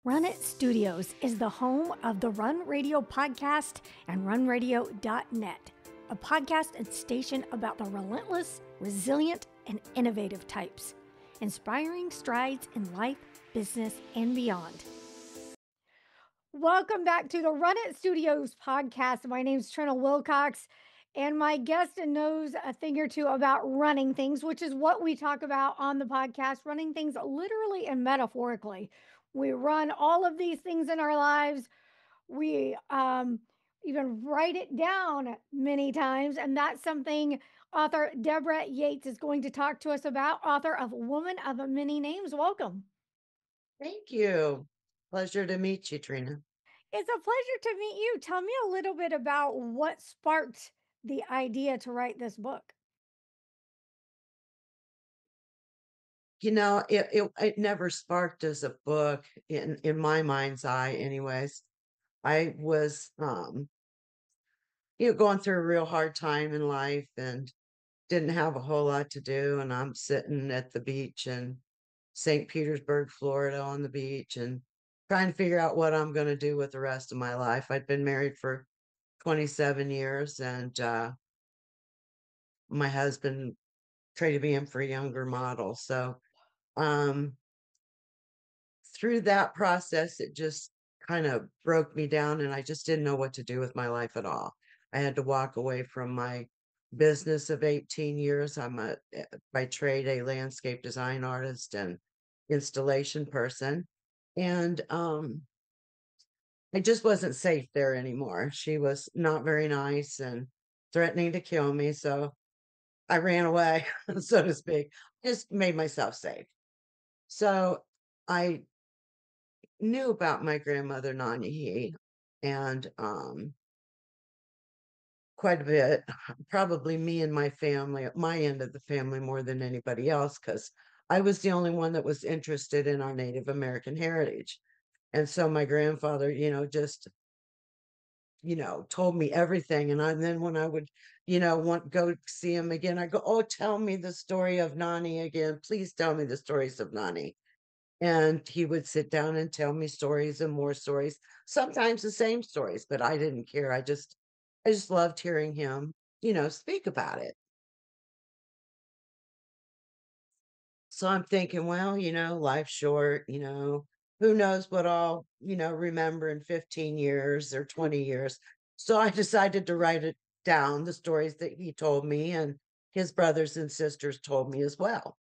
Run It Studios is the home of the Run Radio podcast and runradio.net, a podcast and station about the relentless, resilient, and innovative types, inspiring strides in life, business, and beyond. Welcome back to the Run It Studios podcast. My name is Trina Wilcox, and my guest knows a thing or two about running things, which is what we talk about on the podcast, running things literally and metaphorically. We run all of these things in our lives. We even write it down many times, and that's something author Debra Yates is going to talk to us about, author of Woman of Many Names. Welcome. Thank you. Pleasure to meet you, Trina. It's a pleasure to meet you. Tell me a little bit about what sparked the idea to write this book. It never sparked as a book in my mind's eye, anyways. I was going through a real hard time in life and didn't have a whole lot to do, and I'm sitting at the beach in St. Petersburg, Florida, on the beach and trying to figure out what I'm going to do with the rest of my life. I'd been married for 27 years, and my husband traded me in for a younger model. So um through that process, it just kind of broke me down, and I just didn't know what to do with my life at all. I had to walk away from my business of 18 years. I'm by trade a landscape design artist and installation person, and I just wasn't safe there anymore. She was not very nice and threatening to kill me, so I ran away, so to speak. Just made myself safe. So I knew about my grandmother Nani and quite a bit. Probably me and my family, at my end of the family, more than anybody else, because I was the only one that was interested in our Native American heritage. And so my grandfather, just told me everything. And then when I would, want go see him again, I go, "Oh, tell me the story of Nani again. Please tell me the stories of Nani." And he would sit down and tell me stories and more stories, sometimes the same stories, but I didn't care. I just loved hearing him, speak about it. So I'm thinking, well, life's short, who knows what I'll, remember in 15 years or 20 years. So I decided to write it down, the stories that he told me and his brothers and sisters told me as well.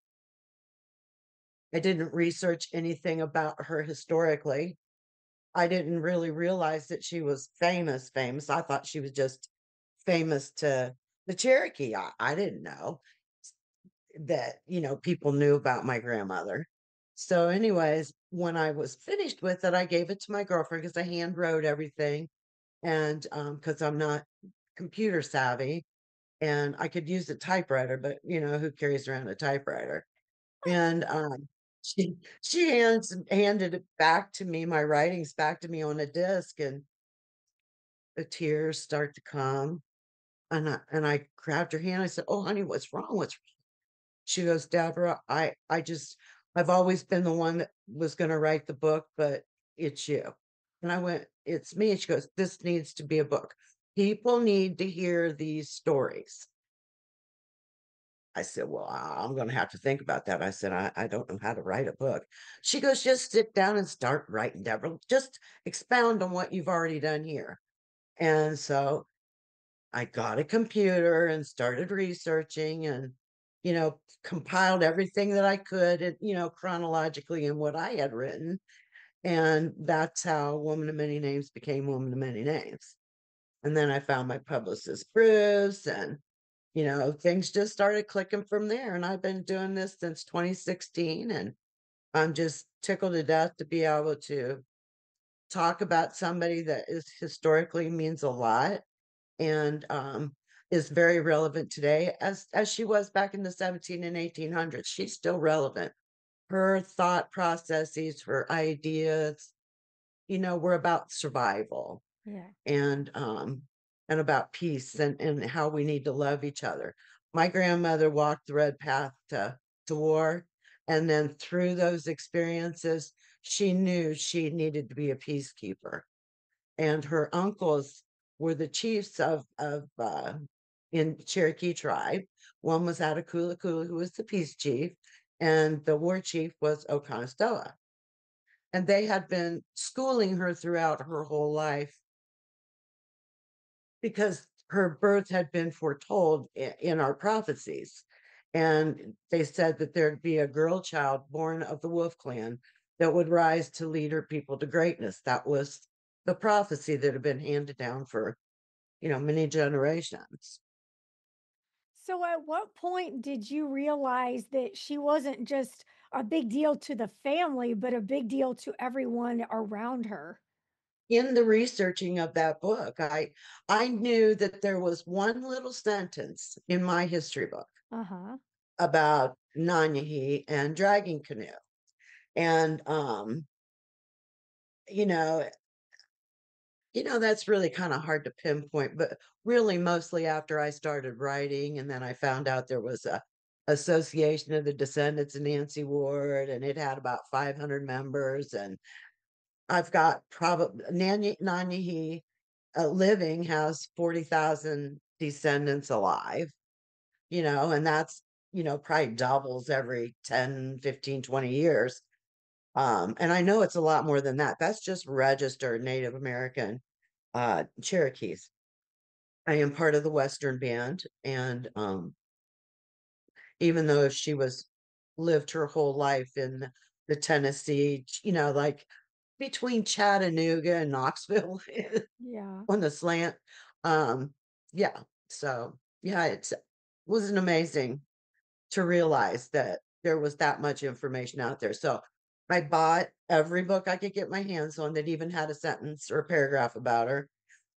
I didn't research anything about her historically. I didn't really realize that she was famous, famous. I thought she was just famous to the Cherokee. I didn't know that, people knew about my grandmother. So, anyways, when I was finished with it, I gave it to my girlfriend because I hand wrote everything. And because I'm not computer savvy and I could use a typewriter, but who carries around a typewriter? And she handed it back to me, my writings back to me on a disc, and the tears start to come. And I grabbed her hand. I said, "Oh, honey, what's wrong? What's wrong?" She goes, "Deborah, I've always been the one that was going to write the book, but it's you." And I went, "It's me." And she goes, "This needs to be a book. People need to hear these stories." I said, "Well, I'm going to have to think about that." I said, I don't know how to write a book." She goes, "Just sit down and start writing, Deborah. Just expound on what you've already done here." And so I got a computer and started researching and, compiled everything that I could, and, chronologically in what I had written. And that's how Woman of Many Names became Woman of Many Names. And then I found my publicist, Bruce, and things just started clicking from there. And I've been doing this since 2016. And I'm just tickled to death to be able to talk about somebody that is historically means a lot and is very relevant today as she was back in the 17 and 1800s. She's still relevant. Her thought processes, her ideas, were about survival. Yeah. And about peace and how we need to love each other. My grandmother walked the red path to war. And then through those experiences, she knew she needed to be a peacekeeper, and her uncles were the chiefs of in Cherokee tribe. One was out of Kula Kula, who was the peace chief, and the war chief was Oconostella. And they had been schooling her throughout her whole life because her birth had been foretold in our prophecies. And they said that there'd be a girl child born of the Wolf Clan that would rise to lead her people to greatness. That was the prophecy that had been handed down for, many generations. So, at what point did you realize that she wasn't just a big deal to the family, but a big deal to everyone around her? In the researching of that book, I knew that there was one little sentence in my history book Uh huh. about Nanyahi and dragging canoe. And you know, that's really kind of hard to pinpoint, but really mostly after I started writing, and then I found out there was a association of the descendants of Nancy Ward, and it had about 500 members, and I've got probably Nanyahi living has 40,000 descendants alive, and that's, probably doubles every 10, 15, 20 years. And I know it's a lot more than that. That's just registered Native American Cherokees. I am part of the Western Band, and even though she was lived her whole life in the Tennessee, like between Chattanooga and Knoxville Yeah. on the slant. Um, yeah, so yeah, it wasn't amazing to realize that there was that much information out there. So I bought every book I could get my hands on that even had a sentence or a paragraph about her.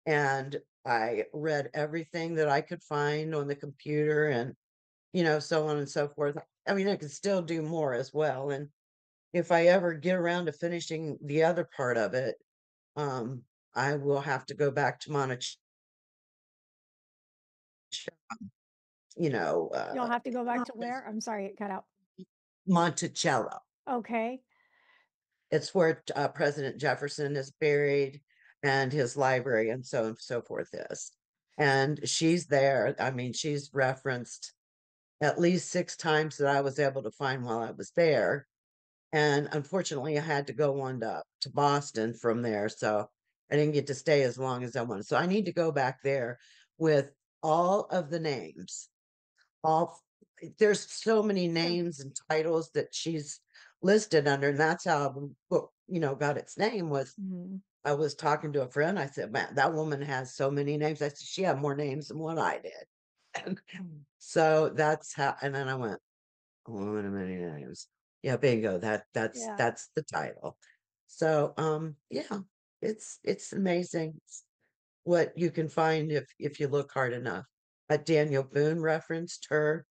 And I read everything that I could find on the computer and, so on and so forth. I mean, I could still do more as well. And if I ever get around to finishing the other part of it, um, I will have to go back to you know, You'll uh, have to go back to where? I'm sorry, it cut out. Monticello. Okay. It's where President Jefferson is buried and his library and so forth is. And she's there. I mean, she's referenced at least 6 times that I was able to find while I was there. And unfortunately, I had to go on to Boston from there. So I didn't get to stay as long as I wanted. So I need to go back there with all of the names. All There's so many Sure. names and titles that she's listed under, and that's how the book, got its name. Was Mhm. I was talking to a friend. I said, "Man, that woman has so many names." I said, "She had more names than what I did." And so that's how. And then I went, "A woman of many names." Yeah, bingo. Yeah. That's the title. So, yeah, it's amazing what you can find if you look hard enough. Daniel Boone referenced her.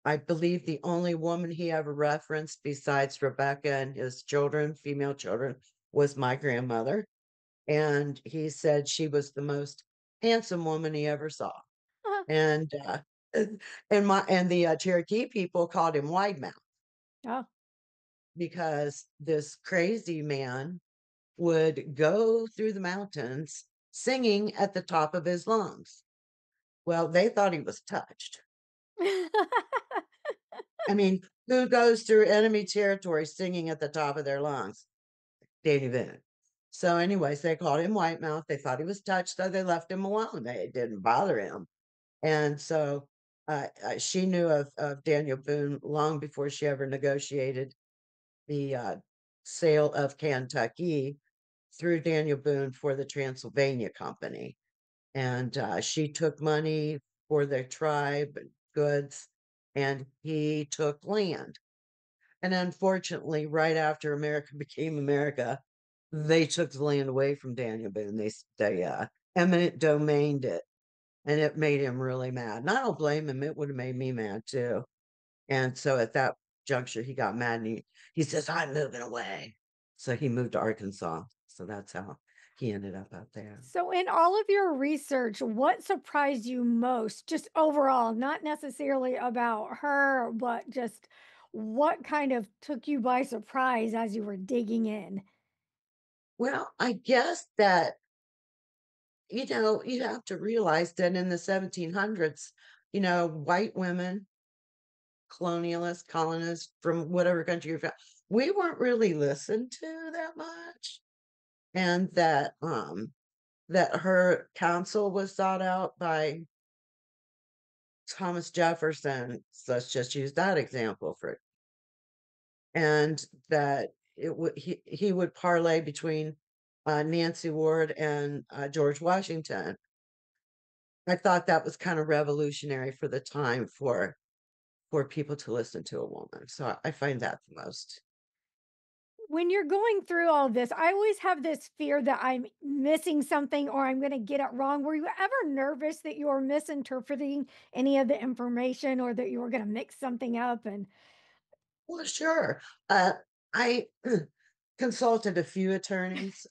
I believe the only woman he ever referenced besides Rebecca and his children, female children, was my grandmother. And he said she was the most handsome woman he ever saw. Uh-huh. And the Cherokee people called him Wide Mouth Oh. because this crazy man would go through the mountains singing at the top of his lungs. Well, they thought he was touched. I mean, who goes through enemy territory singing at the top of their lungs? Danny Boone. So, anyways, they called him White Mouth. They thought he was touched, so they left him alone. It didn't bother him. And so she knew of Daniel Boone long before she ever negotiated the sale of Kentucky through Daniel Boone for the Transylvania Company. And she took money for their tribe and goods, and he took land. And unfortunately, right after America became America, they took the land away from Daniel Boone. They eminent domained it, and it made him really mad. And I don't blame him. It would have made me mad too. And so at that juncture, he got mad and he says, "I'm moving away." So he moved to Arkansas. So that's how he ended up out there. So, in all of your research, what surprised you most, just overall, not necessarily about her, but just what kind of took you by surprise as you were digging in? Well, I guess that, you have to realize that in the 1700s, white women, colonialists, colonists from whatever country you're from, we weren't really listened to that much. And that her counsel was sought out by Thomas Jefferson. So let's just use that example for and that he would parlay between Nancy Ward and George Washington. I thought that was kind of revolutionary for the time for people to listen to a woman. So I find that the most. When you're going through all this, I always have this fear that I'm missing something or I'm going to get it wrong. Were you ever nervous that you were misinterpreting any of the information or that you were going to mix something up? And Well, sure. I consulted a few attorneys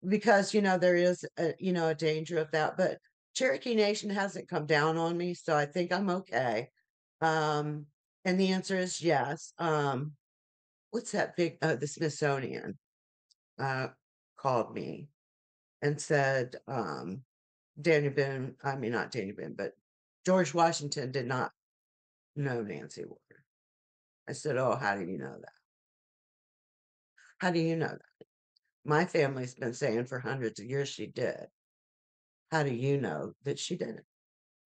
because there is a danger of that, but Cherokee Nation hasn't come down on me, so I think I'm okay. Um, and the answer is yes. What's that big the Smithsonian uh called me and said Daniel Boone, I mean not Daniel Boone, but George Washington did not know Nancy Ward. I said, "Oh, how do you know that? How do you know that? My family's been saying for hundreds of years she did. How do you know that she didn't?"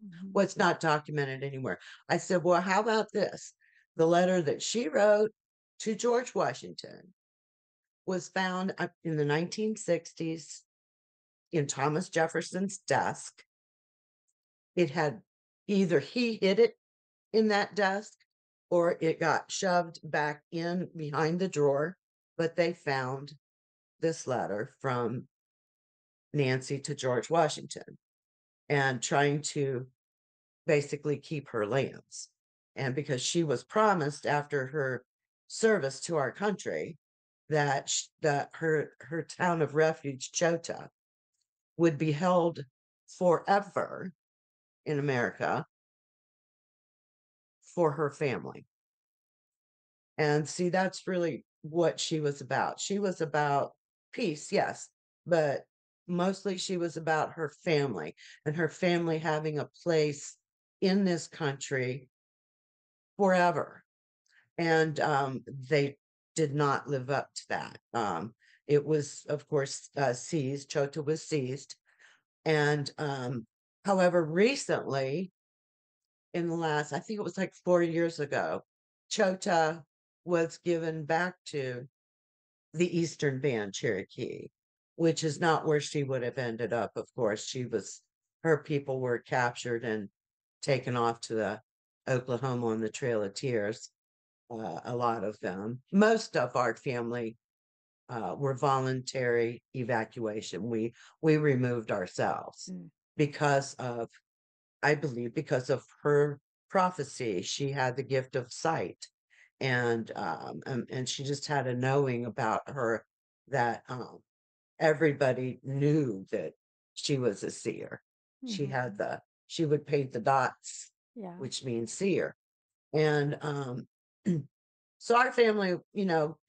Mhm. Well, it's not documented anywhere. I said, "Well, how about this? The letter that she wrote to George Washington was found in the 1960s in Thomas Jefferson's desk. It had either he hid it in that desk or it got shoved back in behind the drawer, but they found this letter from Nancy to George Washington and trying to basically keep her lands. And because she was promised after her service to our country that her town of refuge, Chota, would be held forever in America for her family. And see, that's really what she was about. She was about peace, yes, but mostly she was about her family and her family having a place in this country forever. And they did not live up to that. It was, of course, seized. Chota was seized. And however, recently, in the last, I think it was like 4 years ago, Chota was given back to the Eastern Band Cherokee, which is not where she would have ended up. Of course, her people were captured and taken off to the Oklahoma on the Trail of Tears. A lot of them, most of our family were voluntary evacuation. We removed ourselves Mm. because of, I believe, because of her prophecy. She had the gift of sight, and she just had a knowing about her that everybody knew that she was a seer. Mhm. She would paint the dots, Yeah. which means seer, and so our family,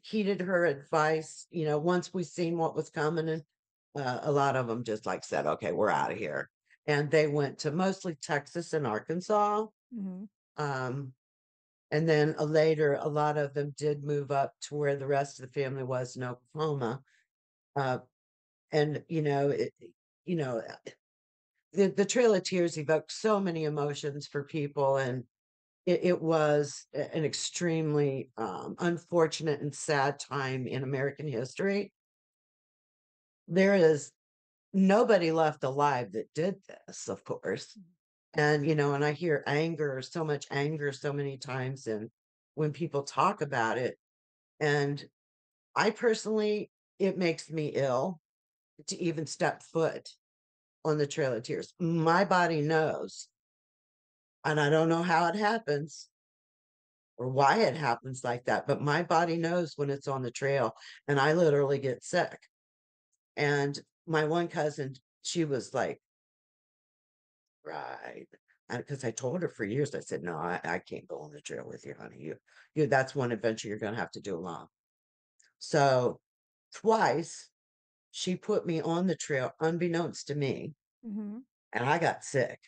heeded her advice, once we seen what was coming, and a lot of them just like said, okay, we're out of here. And they went to mostly Texas and Arkansas. Mhm. Um, and then later, a lot of them did move up to where the rest of the family was in Oklahoma. Uh, and, you know, the Trail of Tears evoked so many emotions for people. And it was an extremely unfortunate and sad time in American history. There is nobody left alive that did this, of course. And I hear anger, so much anger, so many times, and when people talk about it, and I personally, it makes me ill to even step foot on the Trail of Tears. My body knows, and I don't know how it happens or why it happens like that, but my body knows when it's on the trail, and I literally get sick. And my one cousin, she was like, right. because I told her for years, I said, no, I can't go on the trail with you, honey. That's one adventure you're going to have to do alone. So twice she put me on the trail unbeknownst to me, Mhm. and I got sick,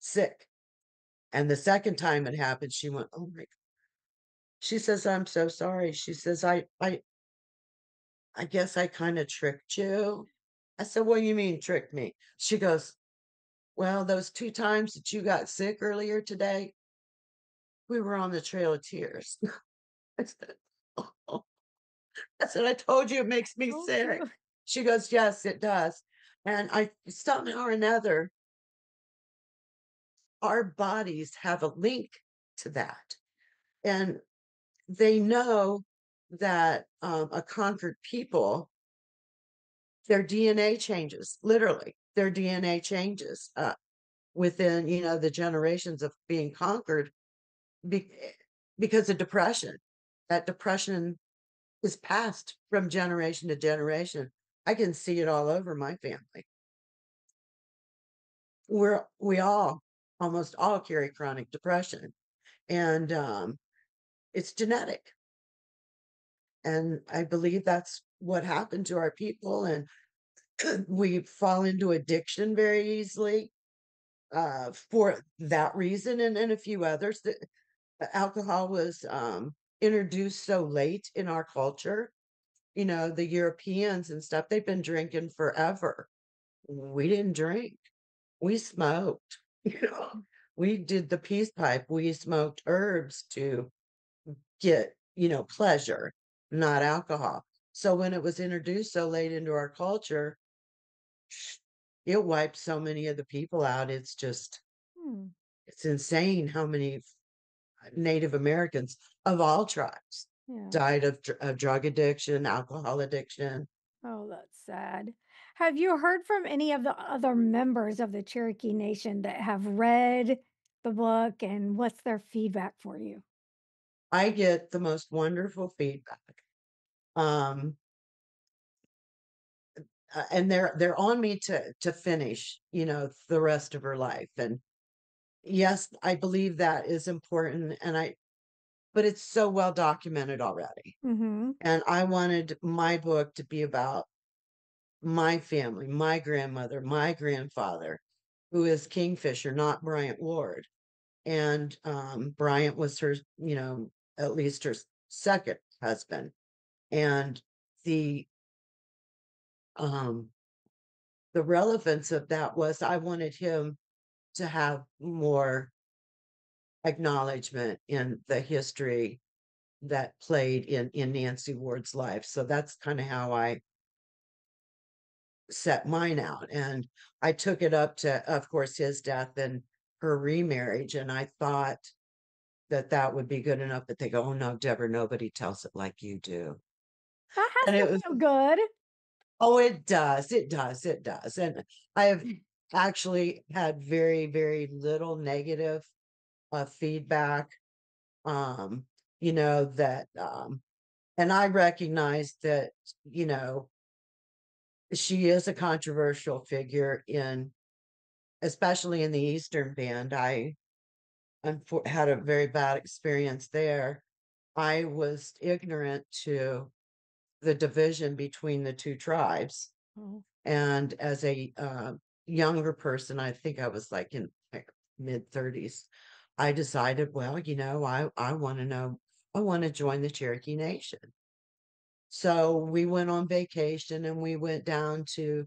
sick. And the second time it happened, she went, oh my, she says, I'm so sorry. She says, I guess I kind of tricked you. I said, what do you mean tricked me? She goes, well, those two times that you got sick earlier today, we were on the Trail of Tears. I said, oh. I said, I told you it makes me Told sick. you. She goes, yes, it does. And I somehow or another, our bodies have a link to that. And they know that a conquered people, their DNA changes, literally, their DNA changes within, the generations of being conquered be- because of depression. That depression is passed from generation to generation. I can see it all over my family. We all almost all carry chronic depression, and it's genetic. And I believe that's what happened to our people. And we fall into addiction very easily for that reason, and a few others. That alcohol was introduced so late in our culture. The Europeans and stuff, they've been drinking forever. We didn't drink. We smoked. You know, we did the peace pipe. We smoked herbs to get, pleasure, not alcohol. So when it was introduced so late into our culture, it wiped so many of the people out. Hmm. It's insane how many Native Americans of all tribes Yeah. died of drug addiction, alcohol addiction. Oh, that's sad. Have you heard from any of the other members of the Cherokee Nation that have read the book, and what's their feedback for you? I get the most wonderful feedback. Um, and they're on me to finish, the rest of her life. And yes, I believe that is important. But it's so well documented already. Mhm. And I wanted my book to be about my family, my grandmother, my grandfather, who is Kingfisher, not Bryant Ward. And Bryant was her, at least her second husband. And the um the relevance of that was I wanted him to have more acknowledgement in the history that played in Nancy Ward's life. So that's kind of how I set mine out. And I took it up to, of course, his death and her remarriage. And I thought that would be good enough. But they go, oh no, Deborah, nobody tells it like you do. That has And it to was, feel good. oh, it does, it does, it does. And I have actually had very, very little negative feedback. Um, that and I recognize that, you know, she is a controversial figure in, especially in the Eastern Band. I had a very bad experience there. I was ignorant to the division between the two tribes. Oh. And as a younger person, I think I was like in like mid 30s, I decided, well, I want to know, I want to join the Cherokee Nation. So we went on vacation and we went down to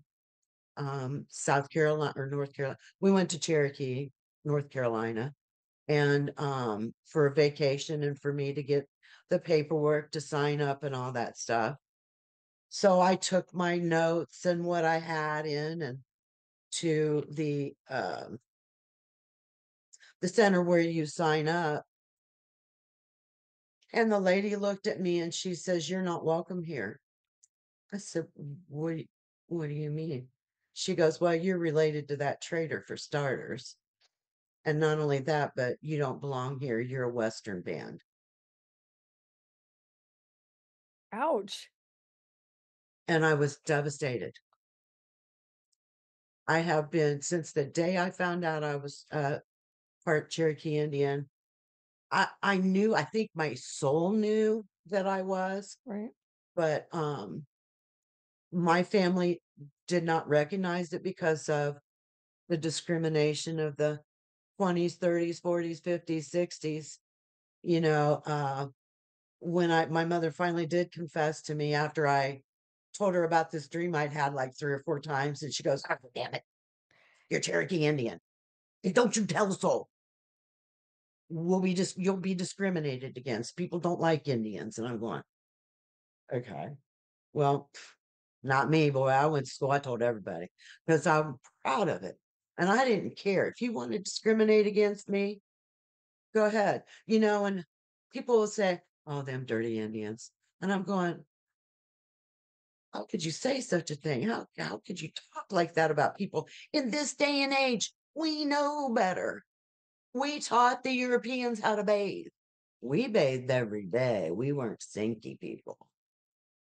South Carolina or North Carolina. We went to Cherokee, North Carolina, and for a vacation and for me to get the paperwork to sign up and all that stuff. So I took my notes and what I had in and to the center where you sign up. And the lady looked at me and she says, "You're not welcome here." I said, what do you mean?" She goes, "Well, you're related to that traitor for starters. And not only that, but you don't belong here. You're a Western band." Ouch. And I was devastated. I have been since the day I found out I was part Cherokee Indian. I knew, I think my soul knew that I was, Right. but my family did not recognize it because of the discrimination of the 20s, 30s, 40s, 50s, 60s. You know, when my mother finally did confess to me after I told her about this dream I'd had like 3 or 4 times, and she goes, "Oh, damn it, you're Cherokee Indian. And don't you tell the soul. You'll be discriminated against. People don't like Indians." And I'm going, okay, well, not me, boy. I went to school. I told everybody because I'm proud of it. And I didn't care. If you want to discriminate against me, go ahead. And people will say, "Oh, them dirty Indians." And I'm going, how could you say such a thing? How could you talk like that about people in this day and age? We know better. We taught the Europeans how to bathe. We bathed every day. We weren't sinky people,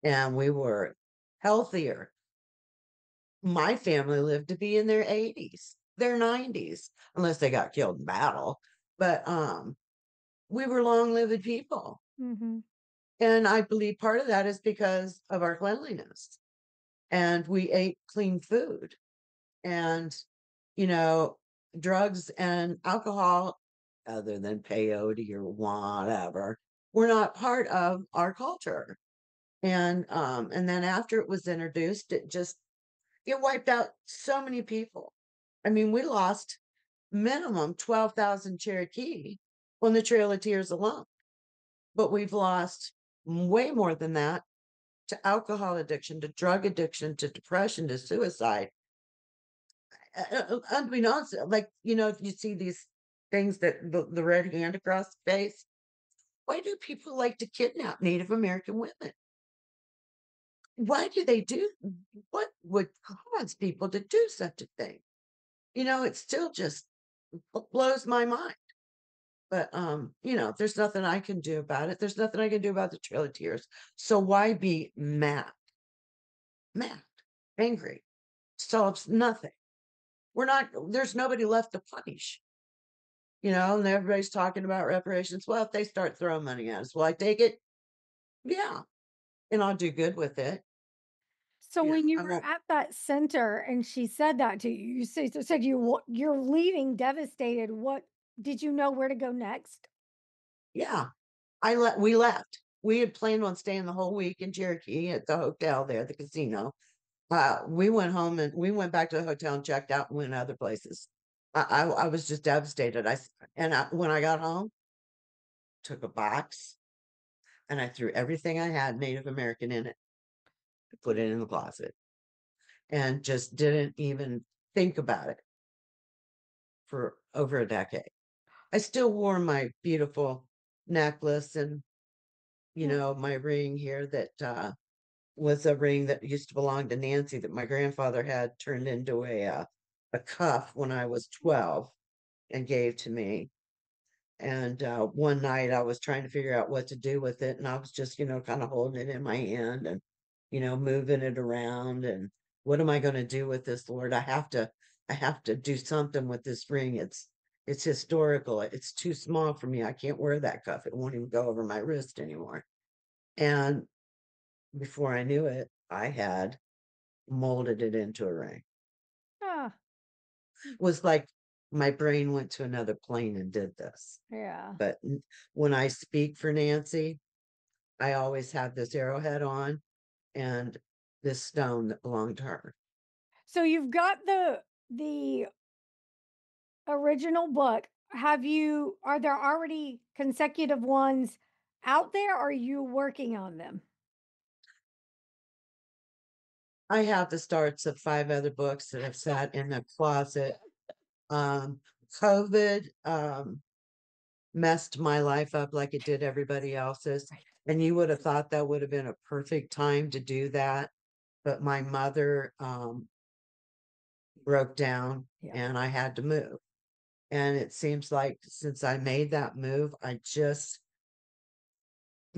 and we were healthier. My family lived to be in their 80s, their 90s, unless they got killed in battle. But we were long-lived people. Mhm. And I believe part of that is because of our cleanliness. And we ate clean food. And, you know, drugs and alcohol, other than peyote or whatever, were not part of our culture. And then after it was introduced, it wiped out so many people. I mean, we lost minimum 12,000 Cherokee on the Trail of Tears alone, but we've lost way more than that to alcohol addiction, to drug addiction, to depression, to suicide. Unbeknownst, like, you see these things that the red hand across the face. Why do people like to kidnap Native American women? Why do they do? What would cause people to do such a thing? It still just blows my mind. But there's nothing I can do about it. There's nothing I can do about the Trail of Tears. So why be mad, angry? Solves nothing. There's nobody left to punish. And everybody's talking about reparations. Well, if they start throwing money at us, will I take it? Yeah. And I'll do good with it. So when you I were won't, at that center and she said that to you, you said you're leaving devastated. What did you know where to go next? yeah. We left. We had planned on staying the whole week in Cherokee at the hotel there, the casino. We went home and we went back to the hotel and checked out and went other places. I was just devastated. When I got home, took a box and I threw everything I had Native American in it, put it in the closet, and just didn't even think about it for over a decade. I still wore my beautiful necklace and, Mm. my ring here that was a ring that used to belong to Nancy that my grandfather had turned into a cuff when I was 12 and gave to me. And one night I was trying to figure out what to do with it. And I was just, kind of holding it in my hand and, moving it around. And what am I going to do with this, Lord? I have to do something with this ring. It's historical. It's too small for me. I can't wear that cuff. It won't even go over my wrist anymore. And before I knew it, I had molded it into a ring. Ah, It was like my brain went to another plane and did this. yeah. But when I speak for Nancy, I always have this arrowhead on and this stone that belonged to her. So you've got the original book. Are there already consecutive ones out there? Or are you working on them? I have the starts of 5 other books that have sat in the closet. Um, COVID messed my life up like it did everybody else's. Right. And you would have thought that would have been a perfect time to do that. But my mother broke down Yeah. and I had to move. And it seems like since I made that move, I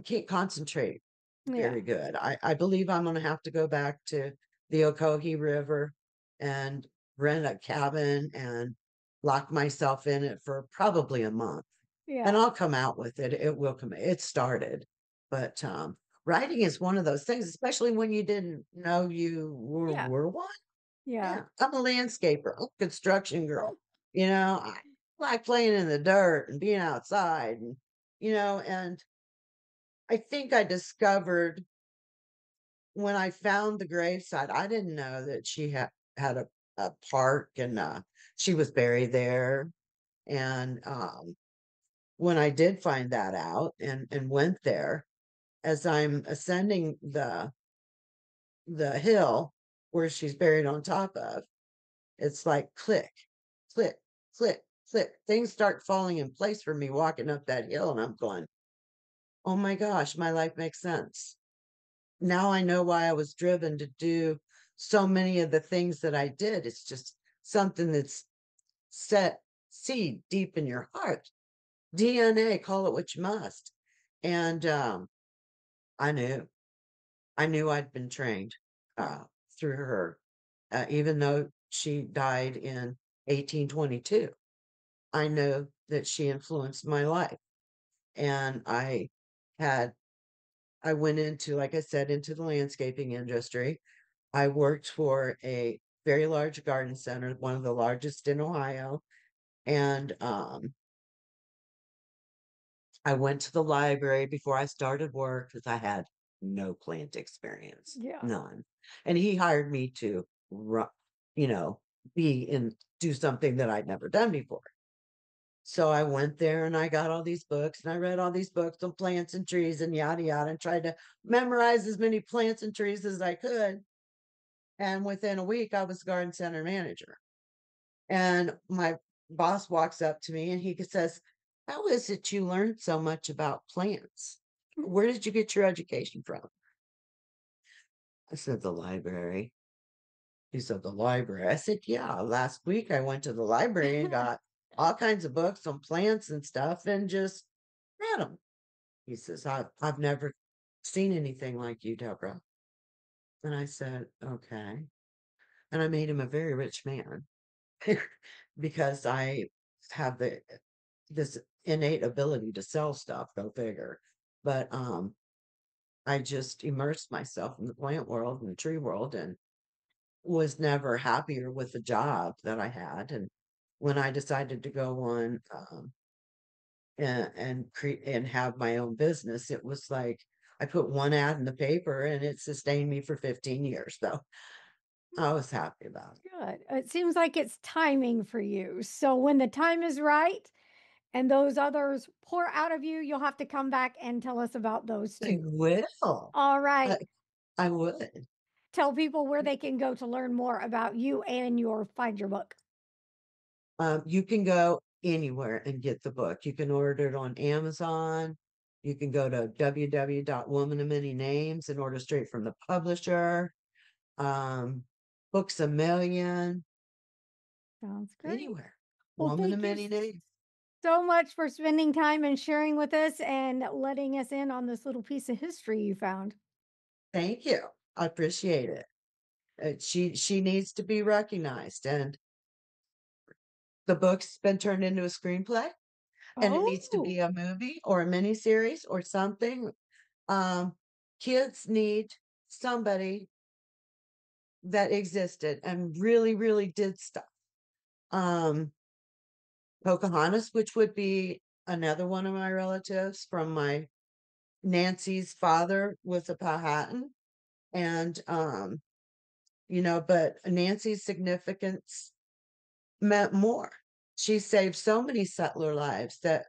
can't concentrate Yeah. very good. I believe I'm going to have to go back to the Okohe River and rent a cabin and lock myself in it for probably a month, and Yeah. I'll come out with it. It will come. It started, but writing is one of those things, especially when you didn't know you Yeah. were one. Yeah. Yeah, I'm a landscaper, I'm a construction girl. I like playing in the dirt and being outside, and I think I discovered when I found the gravesite, I didn't know that she had a park and she was buried there. And when I did find that out and went there, as I'm ascending the hill where she's buried on top of, it's like click, click, click, click. Things start falling in place for me walking up that hill, and I'm going, oh my gosh, my life makes sense. Now I know why I was driven to do so many of the things that I did. It's just something that's set seed deep in your heart. DNA, call it what you must. And I knew, I knew I'd been trained uh, through her, even though she died in 1822. I know that she influenced my life. And had, I went into, like I said, into the landscaping industry. I worked for a very large garden center, one of the largest in Ohio. And I went to the library before I started work because I had no plant experience, Yeah. none. And he hired me to, you know, be in, do something that I'd never done before. So I went there and I got all these books and I read all these books on plants and trees and yada yada and tried to memorize as many plants and trees as I could. And within a week, I was garden center manager. And my boss walks up to me and he says, how is it you learned so much about plants? Where did you get your education from? I said, the library. He said, the library. I said, yeah, last week I went to the library and got all kinds of books on plants and stuff and just read them. He says, I've never seen anything like you, Deborah. And I said, okay. And I made him a very rich man because I have this innate ability to sell stuff, go figure. But I just immersed myself in the plant world and the tree world and was never happier with the job that I had. And when I decided to go on and have my own business, it was like I put one ad in the paper and it sustained me for 15 years. So I was happy about it. Good. It seems like it's timing for you. So when the time is right and those others pour out of you, you'll have to come back and tell us about those I too. will. All I, right. I would. Tell people where they can go to learn more about you and your find your book. You can go anywhere and get the book. You can order it on Amazon. You can go to www.woman of many names and order straight from the publisher. Um, Books a Million, Sounds great. anywhere. Well, Woman of thank you many names. so much for spending time and sharing with us and letting us in on this little piece of history you found. Thank you. I appreciate it. She needs to be recognized, and the book's been turned into a screenplay, and it needs to Oh, be a movie or a miniseries or something. Um, Kids need somebody that existed and really, really did stuff. Um, Pocahontas, which would be another one of my relatives from my Nancy's father was a Powhatan. And but Nancy's significance meant more. She saved so many settler lives that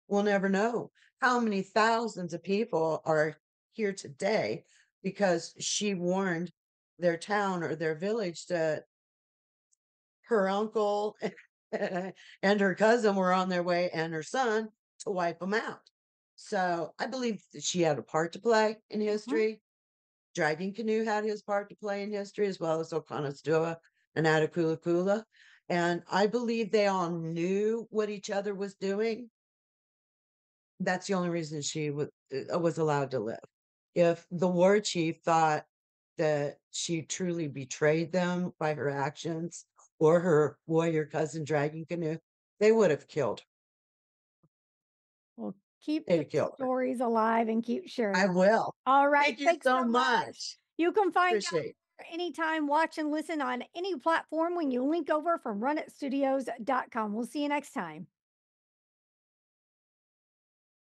we'll never know how many thousands of people are here today because she warned their town or their village that her uncle and her cousin were on their way and her son to wipe them out. So I believe that she had a part to play in uh-huh. history. Dragging Canoe had his part to play in history, as well as Oconostua and Attaculla. And I believe they all knew what each other was doing. That's the only reason she was allowed to live. If the war chief thought that she truly betrayed them by her actions or her warrior cousin dragging canoe, they would have killed her. Well, keep They'd the have killed her. stories alive and keep sharing I 'em. will. All right, Thank you thanks so so much. much. You can find out Appreciate it. more anytime, watch and listen on any platform when you link over from runitstudios.com. We'll see you next time.